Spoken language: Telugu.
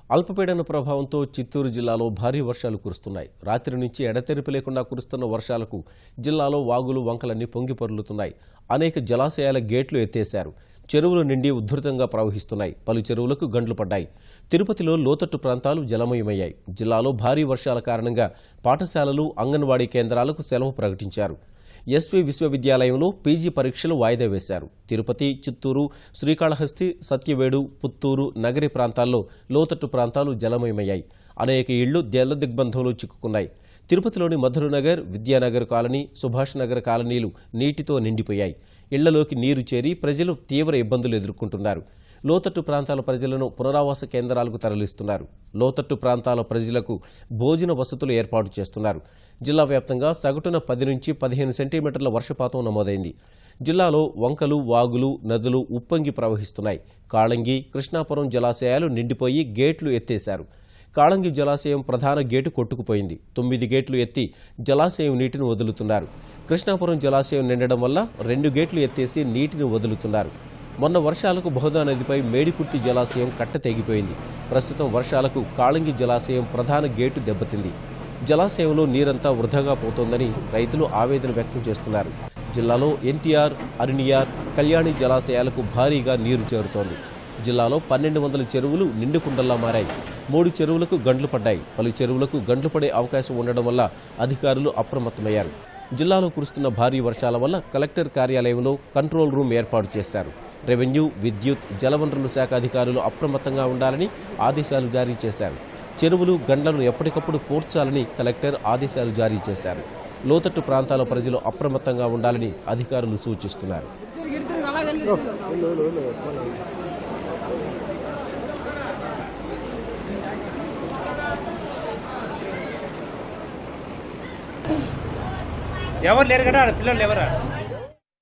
అల్పపీడన ప్రభావంతో చిత్తూరు జిల్లాలో భారీ వర్షాలు కురుస్తున్నాయి. రాత్రి నుంచి ఎడతెరిపి లేకుండా కురుస్తున్న వర్షాలకు జిల్లాలో వాగులు వంకలన్నీ పొంగిపొర్లుతున్నాయి. అనేక జలాశయాల గేట్లు ఎత్తేశారు. చెరువులు నిండి ఉధృతంగా ప్రవహిస్తున్నాయి. పలు చెరువులకు గండ్లు పడ్డాయి. తిరుపతిలో లోతట్టు ప్రాంతాలు జలమయమయ్యాయి. జిల్లాలో భారీ వర్షాల కారణంగా పాఠశాలలు, అంగన్వాడీ కేంద్రాలకు సెలవు ప్రకటించారు. ఎస్వి విశ్వవిద్యాలయంలో పీజీ పరీక్షలు వాయిదా వేశారు. తిరుపతి, చిత్తూరు, శ్రీకాళహస్తి, సత్యవేడు, పుత్తూరు, నగరి ప్రాంతాల్లో లోతట్టు ప్రాంతాలు జలమయమయ్యాయి. అనేక ఇళ్లు జల దిగ్బంధంలో చిక్కుకున్నాయి. తిరుపతిలోని మధురనగర్, విద్యానగర్ కాలనీ, సుభాష్ నగర్ కాలనీలు నీటితో నిండిపోయాయి. ఇళ్లలోకి నీరు చేరి ప్రజలు తీవ్ర ఇబ్బందులు ఎదుర్కొంటున్నారు. లోతట్టు ప్రాంతాల ప్రజలను పునరావాస కేంద్రాలకు తరలిస్తున్నారు. లోతట్టు ప్రాంతాల ప్రజలకు భోజన వసతులు ఏర్పాటు చేస్తున్నారు. జిల్లా వ్యాప్తంగా సగటున 10 నుంచి 15 సెంటీమీటర్ల వర్షపాతం నమోదైంది. జిల్లాలో వంకలు, వాగులు, నదులు ఉప్పొంగి ప్రవహిస్తున్నాయి. కాళంగి, కృష్ణాపురం జలాశయాలు నిండిపోయి గేట్లు ఎత్తేశారు. కాళంగి జలాశయం ప్రధాన గేటు కొట్టుకుపోయింది. 9 గేట్లు ఎత్తి జలాశయం నీటిని వదులుతున్నారు. కృష్ణాపురం జలాశయం నిండడం వల్ల 2 గేట్లు ఎత్తేసి నీటిని వదులుతున్నారు. మొన్న వర్షాలకు బహుదా నదిపై మేడికుర్తి జలాశయం కట్ట తెగిపోయింది. ప్రస్తుతం వర్షాలకు కాళంగి జలాశయం ప్రధాన గేటు దెబ్బతింది. జలాశయంలో నీరంతా వృధాగా పోతోందని రైతులు ఆవేదన వ్యక్తం చేస్తున్నారు. జిల్లాలో ఎన్టీఆర్, అరుణియార్, కళ్యాణి జలాశయాలకు భారీగా నీరు చేరుతోంది. జిల్లాలో 1200 చెరువులు నిండుకుండల్లా మారాయి. 3 చెరువులకు గండ్లు పడ్డాయి. పలు చెరువులకు గండ్లు పడే అవకాశం ఉండడం వల్ల అధికారులు అప్రమత్తమయ్యారు. జిల్లాలో కురుస్తున్న భారీ వర్షాల వల్ల కలెక్టర్ కార్యాలయంలో కంట్రోల్ రూమ్ ఏర్పాటు చేశారు. రెవెన్యూ, విద్యుత్, జలవనరుల శాఖ అధికారులు అప్రమత్తంగా ఉండాలని ఆదేశాలు జారీ చేశారు. చెరువులు, గండ్లను ఎప్పటికప్పుడు పూడ్చాలని కలెక్టర్ ఆదేశాలు జారీ చేశారు. లోతట్టు ప్రాంతాల ప్రజలు అప్రమత్తంగా ఉండాలని అధికారులు సూచిస్తున్నారు. ఎవరు లేరు కదా, పిల్లలు ఎవరా?